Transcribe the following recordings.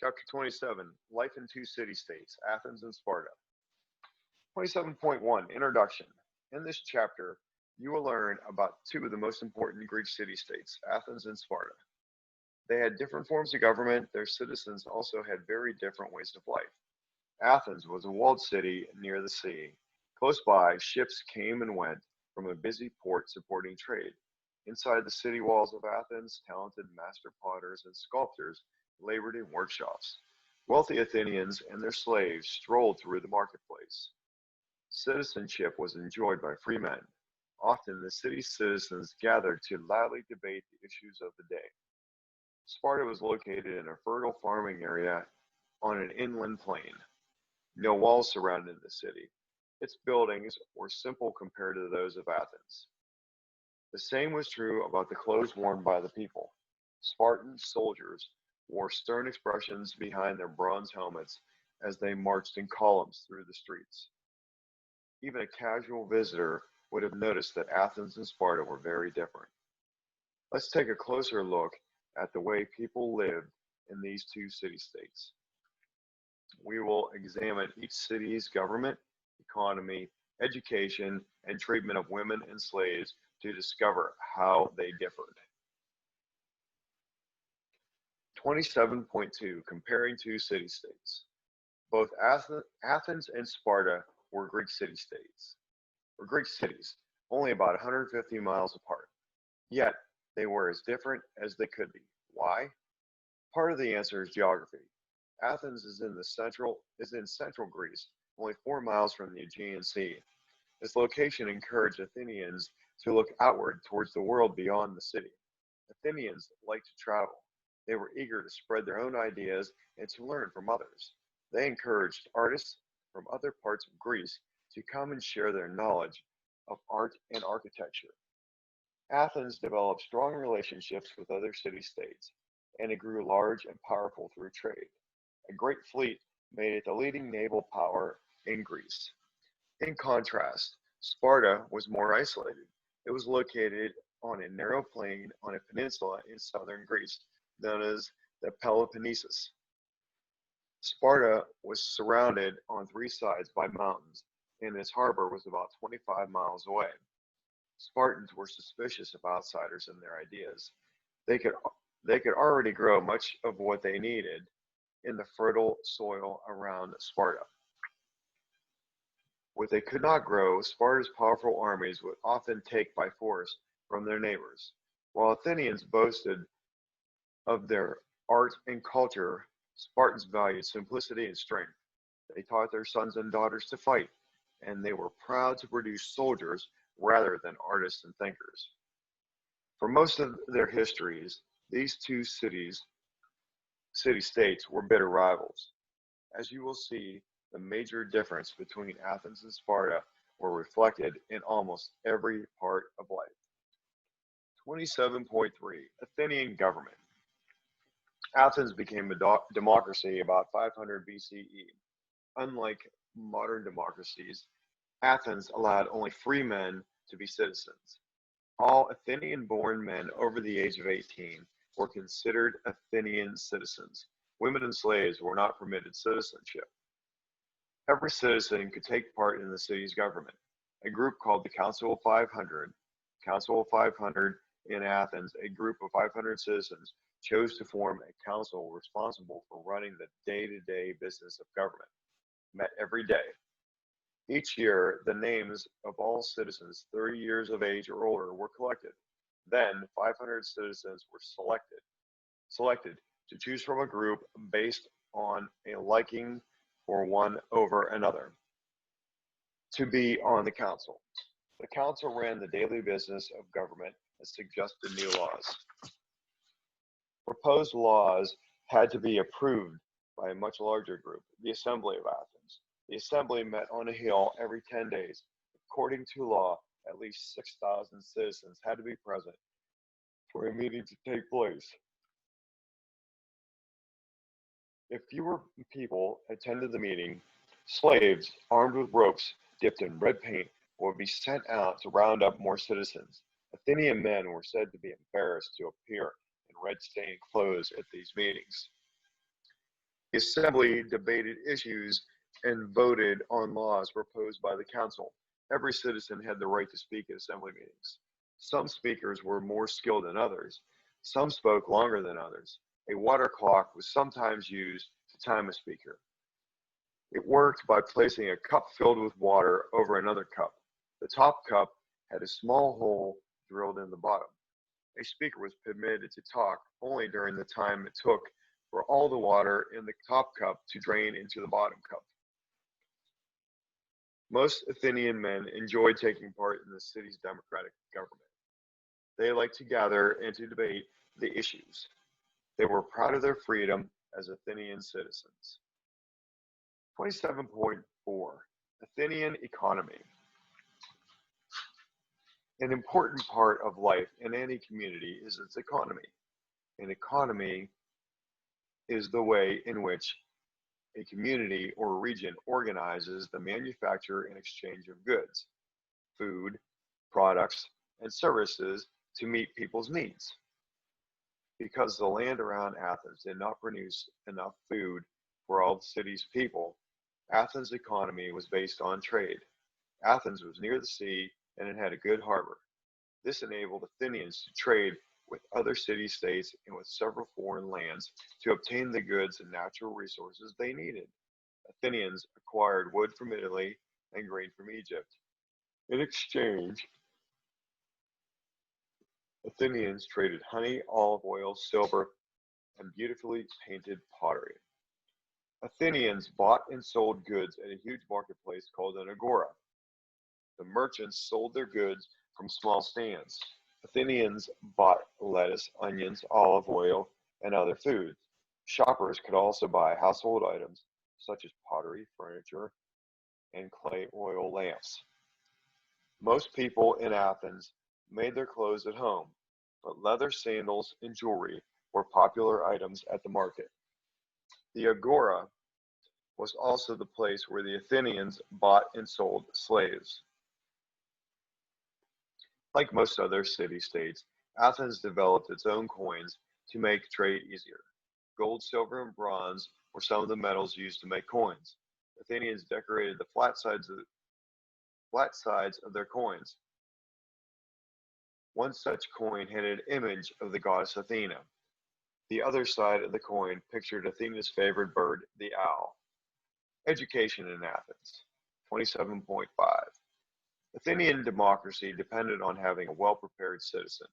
Chapter 27, Life in Two City-States, Athens and Sparta. 27.1, Introduction. In this chapter, you will learn about two of the most important Greek city-states, Athens and Sparta. They had different forms of government. Their citizens also had very different ways of life. Athens was a walled city near the sea. Close by, ships came and went from a busy port supporting trade. Inside the city walls of Athens, talented master potters and sculptors labored in workshops. Wealthy Athenians and their slaves strolled through the marketplace. Citizenship was enjoyed by free men. Often the city's citizens gathered to loudly debate the issues of the day. Sparta was located in a fertile farming area on an inland plain. No walls surrounded the city. Its buildings were simple compared to those of Athens. The same was true about the clothes worn by the people. Spartan soldiers wore stern expressions behind their bronze helmets as they marched in columns through the streets. Even a casual visitor would have noticed that Athens and Sparta were very different. Let's take a closer look at the way people lived in these two city-states. We will examine each city's government, economy, education, and treatment of women and slaves to discover how they differed. 27.2, Comparing two city-states. Both Athens and Sparta were Greek city-states, or Greek cities, only about 150 miles apart. Yet, they were as different as they could be. Why? Part of the answer is geography. Athens is in central Greece, only 4 miles from the Aegean Sea. Its location encouraged Athenians to look outward towards the world beyond the city. Athenians liked to travel. They were eager to spread their own ideas and to learn from others. They encouraged artists from other parts of Greece to come and share their knowledge of art and architecture. Athens developed strong relationships with other city-states, and it grew large and powerful through trade. A great fleet made it the leading naval power in Greece. In contrast, Sparta was more isolated. It was located on a narrow plain on a peninsula in southern Greece known as the Peloponnesus. Sparta was surrounded on three sides by mountains, and its harbor was about 25 miles away. Spartans were suspicious of outsiders and their ideas. They could, they could already grow much of what they needed in the fertile soil around Sparta. What they could not grow, Sparta's powerful armies would often take by force from their neighbors. While Athenians boasted of their art and culture, Spartans valued simplicity and strength. They taught their sons and daughters to fight, and they were proud to produce soldiers rather than artists and thinkers. For most of their histories, these two city-states were bitter rivals. As you will see, the major difference between Athens and Sparta were reflected in almost every part of life. 27.3, Athenian government. Athens became a democracy about 500 BCE. Unlike modern democracies, Athens allowed only free men to be citizens. All Athenian-born men over the age of 18 were considered Athenian citizens. Women and slaves were not permitted citizenship. Every citizen could take part in the city's government. A group called the Council of 500 in Athens, a group of 500 citizens chose to form a council responsible for running the day-to-day business of government, met every day. Each year, the names of all citizens 30 years of age or older were collected. Then, 500 citizens were selected to choose from a group based on a liking for one over another to be on the council. The council ran the daily business of government and suggested new laws. Proposed laws had to be approved by a much larger group, the Assembly of Athens. The assembly met on a hill every 10 days. According to law, at least 6,000 citizens had to be present for a meeting to take place. If fewer people attended the meeting, slaves armed with ropes dipped in red paint would be sent out to round up more citizens. Athenian men were said to be embarrassed to appear in red-stained clothes at these meetings. The assembly debated issues and voted on laws proposed by the council. Every citizen had the right to speak at assembly meetings. Some speakers were more skilled than others. Some spoke longer than others. A water clock was sometimes used to time a speaker. It worked by placing a cup filled with water over another cup. The top cup had a small hole drilled in the bottom. A speaker was permitted to talk only during the time it took for all the water in the top cup to drain into the bottom cup. Most Athenian men enjoyed taking part in the city's democratic government. They liked to gather and to debate the issues. They were proud of their freedom as Athenian citizens. 27.4 Athenian economy. An important part of life in any community is its economy. An economy is the way in which a community or region organizes the manufacture and exchange of goods, food, products, and services to meet people's needs. Because the land around Athens did not produce enough food for all the city's people, Athens' economy was based on trade. Athens was near the sea and it had a good harbor. This enabled Athenians to trade with other city-states and with several foreign lands to obtain the goods and natural resources they needed. Athenians acquired wood from Italy and grain from Egypt. In exchange, Athenians traded honey, olive oil, silver, and beautifully painted pottery. Athenians bought and sold goods at a huge marketplace called an agora. The merchants sold their goods from small stands. Athenians bought lettuce, onions, olive oil, and other foods. Shoppers could also buy household items such as pottery, furniture, and clay oil lamps. Most people in Athens made their clothes at home, but leather sandals and jewelry were popular items at the market. The agora was also the place where the Athenians bought and sold slaves. Like most other city-states, Athens developed its own coins to make trade easier. Gold, silver, and bronze were some of the metals used to make coins. Athenians decorated the flat sides of their coins. One such coin had an image of the goddess Athena. The other side of the coin pictured Athena's favorite bird, the owl. Education in Athens. 27.5. Athenian democracy depended on having a well-prepared citizen.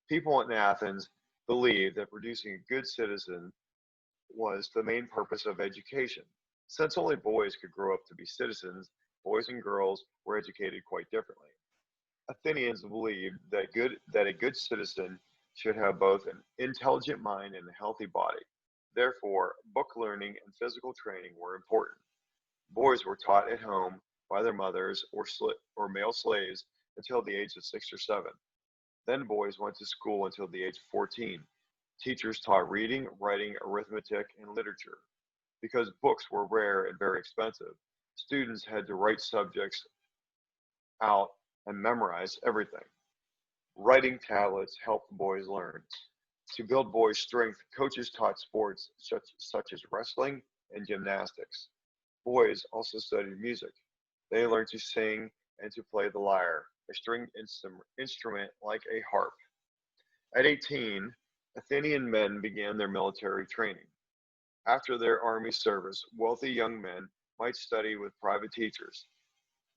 People in Athens believed that producing a good citizen was the main purpose of education. Since only boys could grow up to be citizens, boys and girls were educated quite differently. Athenians believed that a good citizen should have both an intelligent mind and a healthy body. Therefore, book learning and physical training were important. Boys were taught at home by their mothers or male slaves until the age of 6 or 7. Then boys went to school until the age of 14. Teachers taught reading, writing, arithmetic, and literature. Because books were rare and very expensive, students had to write subjects out and memorize everything. Writing tablets helped boys learn. To build boys' strength, coaches taught sports such as wrestling and gymnastics. Boys also studied music. They learned to sing and to play the lyre, a stringed instrument like a harp. At 18, Athenian men began their military training. After their army service, wealthy young men might study with private teachers.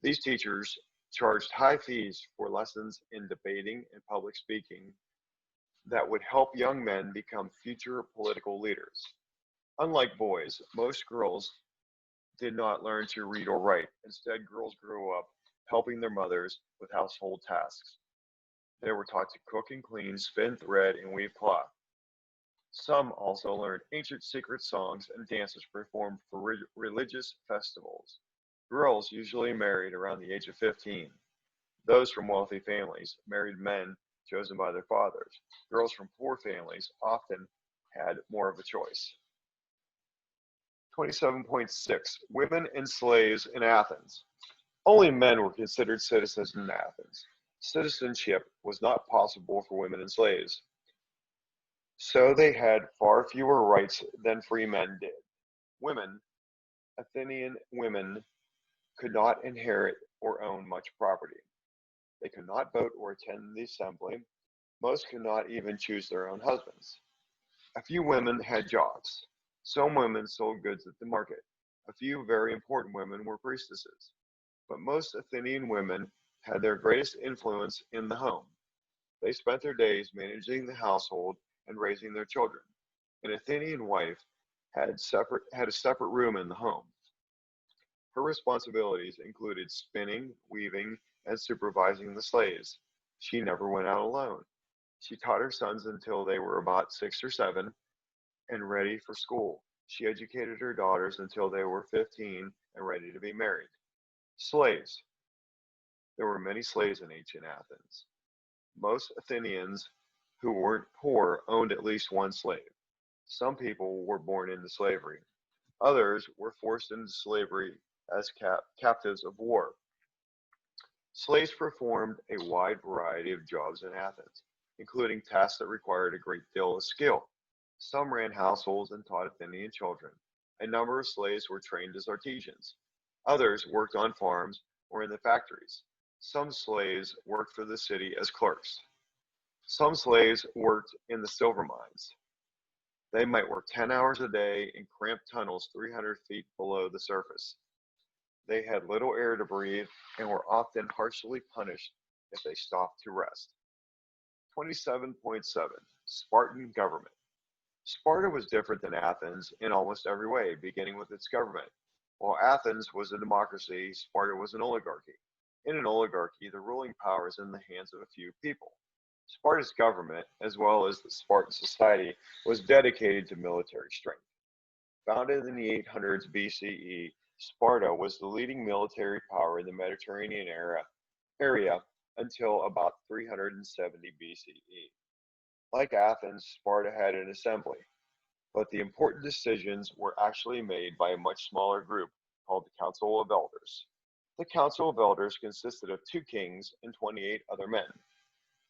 These teachers charged high fees for lessons in debating and public speaking that would help young men become future political leaders. Unlike boys, most girls did not learn to read or write. Instead, girls grew up helping their mothers with household tasks. They were taught to cook and clean, spin thread, and weave cloth. Some also learned ancient secret songs and dances performed for religious festivals. Girls usually married around the age of 15. Those from wealthy families married men chosen by their fathers. Girls from poor families often had more of a choice. 27.6 Women and slaves in Athens. Only men were considered citizens in Athens. Citizenship was not possible for women and slaves. So they had far fewer rights than free men did. Women, Athenian women, could not inherit or own much property. They could not vote or attend the assembly. Most could not even choose their own husbands. A few women had jobs. Some women sold goods at the market. A few very important women were priestesses. But most Athenian women had their greatest influence in the home. They spent their days managing the household and raising their children. An Athenian wife had a separate room in the home. Her responsibilities included spinning, weaving, and supervising the slaves. She never went out alone. She taught her sons until they were about 6 or 7 and ready for school. She educated her daughters until they were 15 and ready to be married. Slaves. There were many slaves in ancient Athens. Most Athenians who weren't poor owned at least one slave. Some people were born into slavery. Others were forced into slavery as captives of war. Slaves performed a wide variety of jobs in Athens, including tasks that required a great deal of skill. Some ran households and taught Athenian children. A number of slaves were trained as artisans. Others worked on farms or in the factories. Some slaves worked for the city as clerks. Some slaves worked in the silver mines. They might work 10 hours a day in cramped tunnels 300 feet below the surface. They had little air to breathe and were often harshly punished if they stopped to rest. 27.7 Spartan Government. Sparta was different than Athens in almost every way, beginning with its government. While Athens was a democracy, Sparta was an oligarchy. In an oligarchy, the ruling power is in the hands of a few people. Sparta's government, as well as the Spartan society, was dedicated to military strength. Founded in the 800s BCE, Sparta was the leading military power in the Mediterranean area until about 370 BCE. Like Athens, Sparta had an assembly, but the important decisions were actually made by a much smaller group called the Council of Elders. The Council of Elders consisted of 2 kings and 28 other men.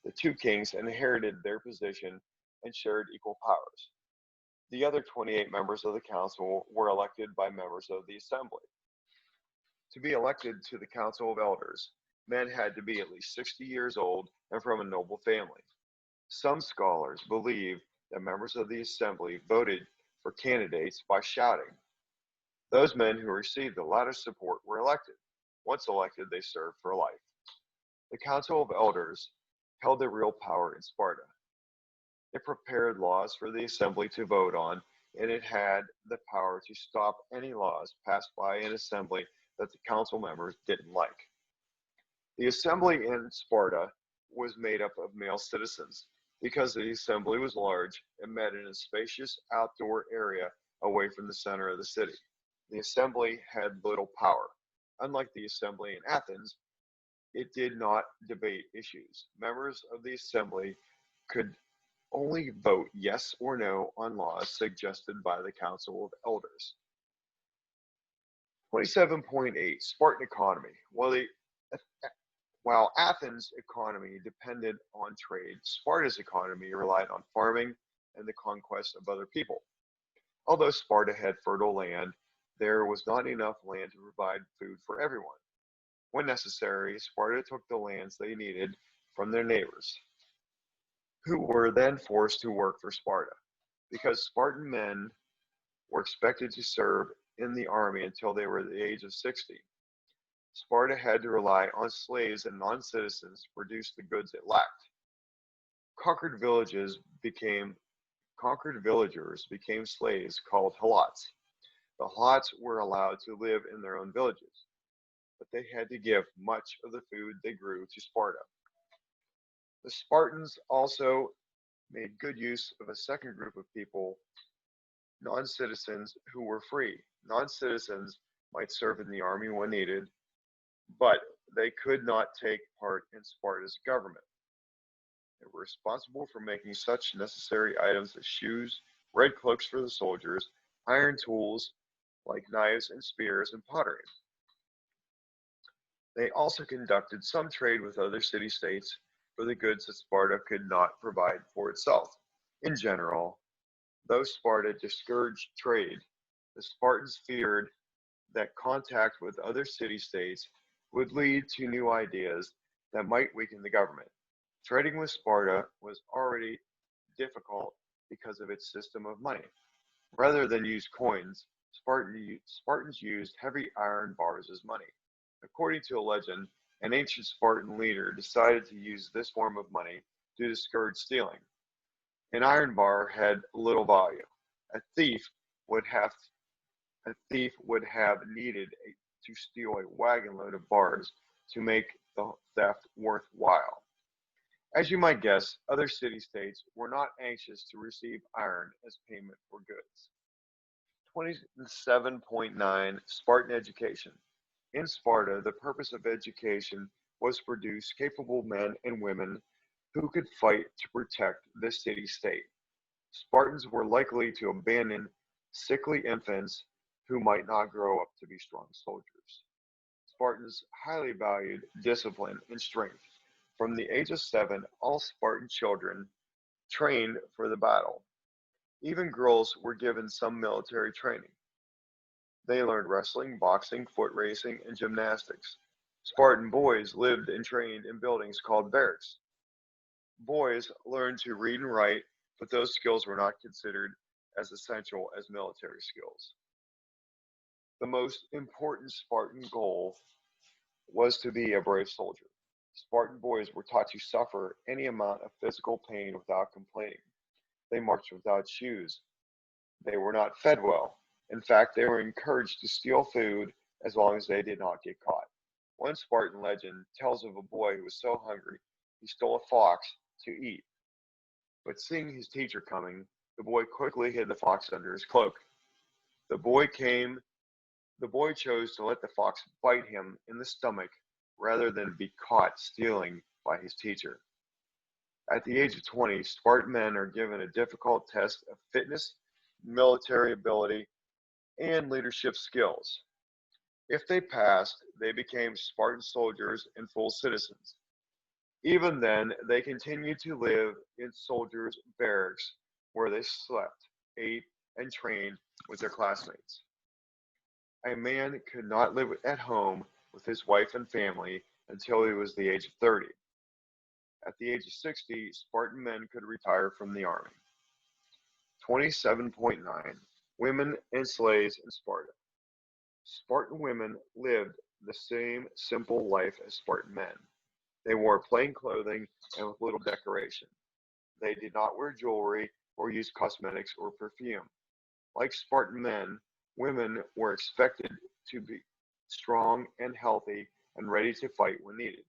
The 2 kings inherited their position and shared equal powers. The other 28 members of the council were elected by members of the assembly. To be elected to the Council of Elders, men had to be at least 60 years old and from a noble family. Some scholars believe that members of the assembly voted for candidates by shouting. Those men who received the loudest support were elected. Once elected, they served for life. The Council of Elders held the real power in Sparta. It prepared laws for the assembly to vote on, and it had the power to stop any laws passed by an assembly that the council members didn't like. The assembly in Sparta was made up of male citizens. Because the assembly was large, it met in a spacious outdoor area away from the center of the city. The assembly had little power. Unlike the assembly in Athens, it did not debate issues. Members of the assembly could only vote yes or no on laws suggested by the Council of Elders. 27.8 Spartan economy. While Athens' economy depended on trade, Sparta's economy relied on farming and the conquest of other people. Although Sparta had fertile land, there was not enough land to provide food for everyone. When necessary, Sparta took the lands they needed from their neighbors, who were then forced to work for Sparta. Because Spartan men were expected to serve in the army until they were the age of 60, Sparta had to rely on slaves and non-citizens to produce the goods it lacked. Conquered villagers became slaves called helots. The helots were allowed to live in their own villages, but they had to give much of the food they grew to Sparta. The Spartans also made good use of a second group of people, non-citizens who were free. Non-citizens might serve in the army when needed, but they could not take part in Sparta's government. They were responsible for making such necessary items as shoes, red cloaks for the soldiers, iron tools like knives and spears, and pottery. They also conducted some trade with other city-states for the goods that Sparta could not provide for itself. In general, though Sparta discouraged trade, the Spartans feared that contact with other city-states would lead to new ideas that might weaken the government. Trading with Sparta was already difficult because of its system of money. Rather than use coins, Spartans used heavy iron bars as money. According to a legend, an ancient Spartan leader decided to use this form of money to discourage stealing. An iron bar had little value. A thief would have needed to steal a wagon load of bars to make the theft worthwhile. As you might guess, other city-states were not anxious to receive iron as payment for goods. 27.9 Spartan Education. In Sparta, the purpose of education was to produce capable men and women who could fight to protect the city-state. Spartans were likely to abandon sickly infants who might not grow up to be strong soldiers. Spartans highly valued discipline and strength. From the age of 7, all Spartan children trained for the battle. Even girls were given some military training. They learned wrestling, boxing, foot racing, and gymnastics. Spartan boys lived and trained in buildings called barracks. Boys learned to read and write, but those skills were not considered as essential as military skills. The most important Spartan goal was to be a brave soldier. Spartan boys were taught to suffer any amount of physical pain without complaining. They marched without shoes. They were not fed well. In fact, they were encouraged to steal food as long as they did not get caught. One Spartan legend tells of a boy who was so hungry he stole a fox to eat. But seeing his teacher coming, the boy quickly hid the fox under his cloak. The boy came The boy chose to let the fox bite him in the stomach rather than be caught stealing by his teacher. At the age of 20, Spartan men are given a difficult test of fitness, military ability, and leadership skills. If they passed, they became Spartan soldiers and full citizens. Even then, they continued to live in soldiers' barracks where they slept, ate, and trained with their classmates. A man could not live at home with his wife and family until he was the age of 30. At the age of 60, Spartan men could retire from the army. 27.9 Women and slaves in Sparta. Spartan women lived the same simple life as Spartan men. They wore plain clothing and with little decoration. They did not wear jewelry or use cosmetics or perfume. Like Spartan men, women were expected to be strong and healthy and ready to fight when needed.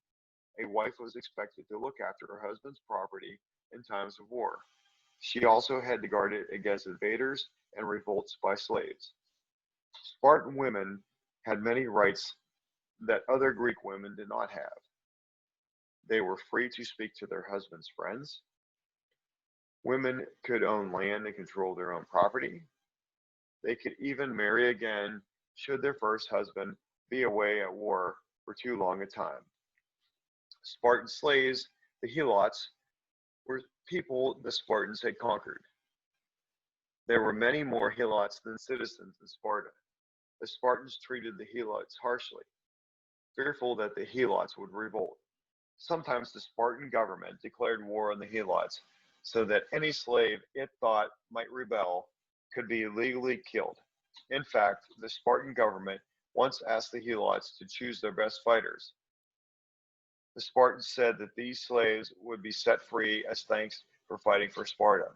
A wife was expected to look after her husband's property in times of war. She also had to guard it against invaders and revolts by slaves. Spartan women had many rights that other Greek women did not have. They were free to speak to their husbands' friends. Women could own land and control their own property. They could even marry again should their first husband be away at war for too long a time. Spartan slaves, the Helots, were people the Spartans had conquered. There were many more Helots than citizens in Sparta. The Spartans treated the Helots harshly, fearful that the Helots would revolt. Sometimes the Spartan government declared war on the Helots so that any slave it thought might rebel could be legally killed. In fact, the Spartan government once asked the Helots to choose their best fighters. The Spartans said that these slaves would be set free as thanks for fighting for Sparta.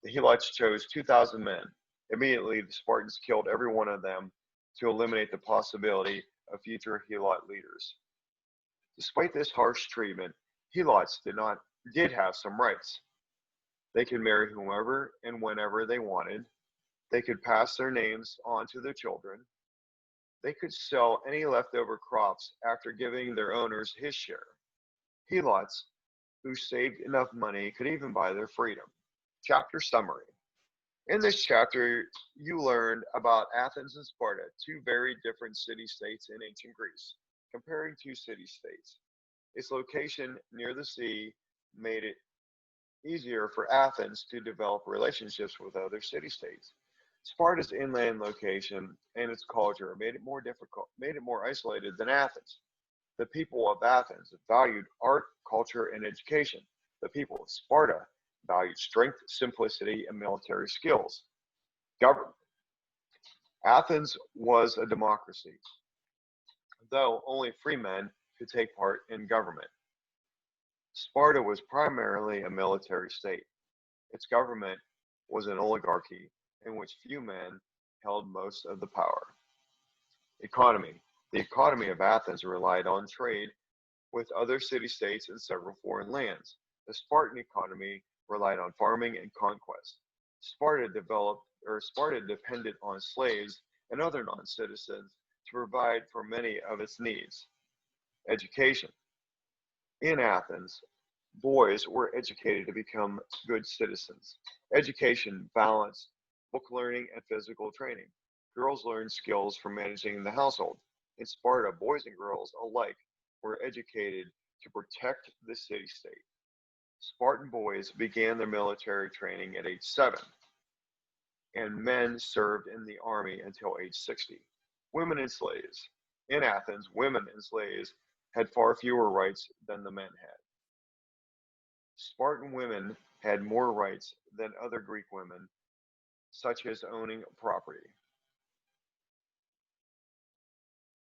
The Helots chose 2,000 men. Immediately, the Spartans killed every one of them to eliminate the possibility of future Helot leaders. Despite this harsh treatment, Helots did have some rights. They could marry whomever and whenever they wanted. They could pass their names on to their children. They could sell any leftover crops after giving their owners his share. Helots who saved enough money could even buy their freedom. Chapter summary. In this chapter, you learned about Athens and Sparta, two very different city-states in ancient Greece. Comparing two city-states. Its location near the sea made it easier for Athens to develop relationships with other city-states. Sparta's inland location and its culture made it more isolated than Athens. The people of Athens valued art, culture, and education. The people of Sparta valued strength, simplicity, and military skills. Government. Athens was a democracy, though only free men could take part in government. Sparta was primarily a military state. Its government was an oligarchy in which few men held most of the power. Economy. The economy of Athens relied on trade with other city-states and several foreign lands. The Spartan economy relied on farming and conquest. Sparta depended on slaves and other non-citizens to provide for many of its needs. Education. In Athens, boys were educated to become good citizens. Education balanced book learning and physical training. Girls learned skills for managing the household. In Sparta, boys and girls alike were educated to protect the city state. Spartan boys began their military training at age 7, and men served in the army until age 60. Women and slaves. In Athens, women and slaves had far fewer rights than the men had. Spartan women had more rights than other Greek women, such as owning property.